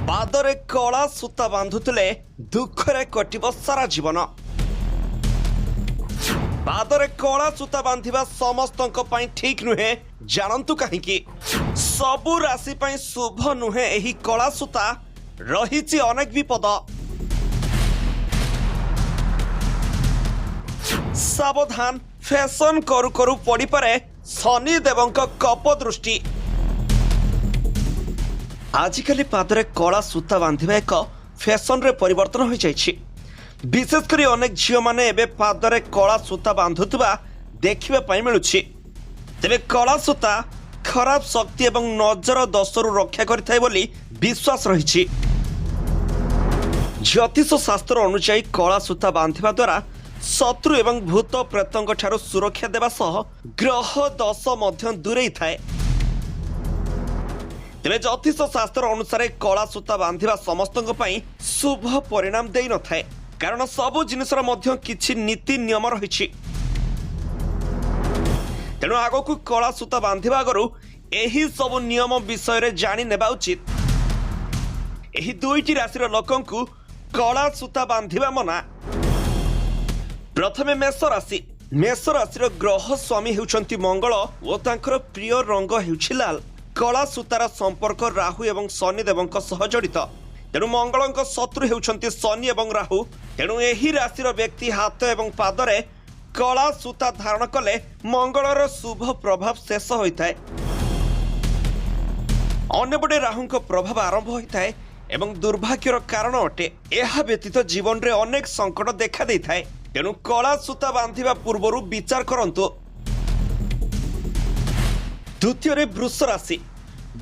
पादरे कला सूता बांधुले दुखरे कटिब सारा जीवन। पादरे कला सूता बांधिबा समस्तंक पई ठीक नुहे, जानंतु काहेकि सबु राशि पई शुभ नुहे। एही कला सूता रहिछि अनेक विपद। सावधान, फैशन करू करू पड़ी पारे शनि देवंक कप दृष्टि। आजिकली पादरे कला सूता बांधिबा एक फैशन रे परिवर्तन हो जाइछि। विशेषकर अनेक झील मैंने एबे पादरे कला सूता बांधुवा देखा मिलुछि। तेबे कला सूता खराब शक्ति एवं नजर दोषरू रक्षा करिथाय बोली विश्वास रहिछि। ज्योतिष शास्त्र अनुसार कला सूता बांधिबा द्वारा शत्रु एवं भूत प्रेतंक ठारू सुरक्षा देवा सह ग्रह दोष मध्य दूरेई थाए। तेरे ज्योतिष शास्त्र अनुसार कला सूता बांधिबा समस्तंक पई शुभ परिणाम देई न थाए, कारण सबु जिनिसर मध्य किछि नीति नियम रहिछि। तेणु आगकु कला सूता बांधिबा आगरु एही सब नियम विषय रे जानि नेबा उचित। एही दुईटी राशिर लोकंकु कला सूता बांधिबा मना। प्रथमे मेष राशि। मेष राशिर ग्रह स्वामी हेउचंती मंगल ओ तांकर प्रिय रंग हेउछि लाल। कला सूतार संपर्क राहु एवं शनि देवंक सह जड़ित। तेणु मंगलंक शत्रु हेउचंती शनि एवं राहु। तेणु एही राशिर व्यक्ति हाथ एवं पादरे कला सूता धारण कले मंगलर शुभ प्रभाव शेष होइथाय। अन्यपटे राहुंक प्रभाव आरंभ होइथाय एवं दुर्भाग्यर कारण अटे। एहा व्यतीत जीवन रे अनेक संकट देखा देइथाय। तेणु कला सूता बांधिबा पूर्वरु विचार करंतु। द्वितीय वृष राशि।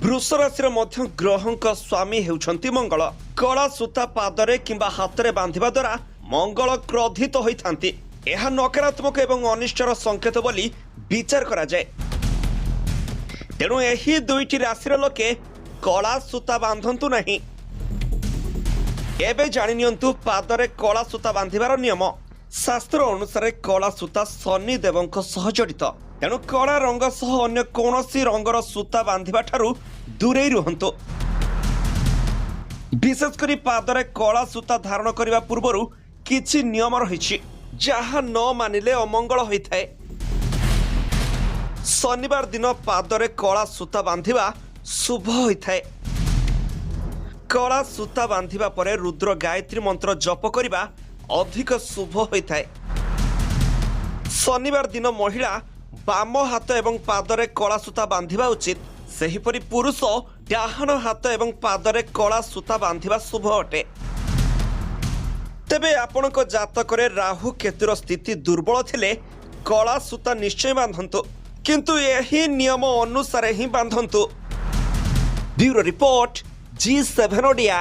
वृष राशि मध्य ग्रहंक स्वामी हेउछंती मंगल। कला सूता पादरे किंबा हाथरे बांधिबा द्वारा मंगल क्रोधित होइथांती। एहा नकारात्मक एवं अनिष्टर संकेत बोली विचार करा जाय। तेणु एही दुईटी राशिर लोके कला सूता बांधंतु नहीं। एबे जानि नियंतु पादरे कला सूता बांधिबार नियम। शास्त्र अनुसार कला सूता शनि देवंक सह जड़ित। तेणु कला रंग सह अन्य कौनसी रंगर सूता बांधिबा ठारू दूरेई रुहंतु। विशेषकर पादरे कला सूता धारण करिबा पूर्वरु किछि नियम रहिछि, जहा न मानिले अमंगल होइथाय। शनिवार दिन पादरे कला सूता बांधिबा शुभ होइथाय। कला सूता बांधिबा परे रुद्र गायत्री मंत्र जप करिबा अधिक शुभ होइथाय। शनिवार दिन महिला बाम हाथ एवं पादरे कला सूता बांधिबा उचित। सेहिपरि पुरुष डाहाण हाथ एवं पादरे कला सूता बांधिबा शुभ अटे। तेबे आपणक जातकरे राहु केतुर स्थिति दुर्बल थिले कला सूता निश्चय बांधंतु, किंतु एही नियम अनुसार ही बांधंतु। Bureau report G7 Odia.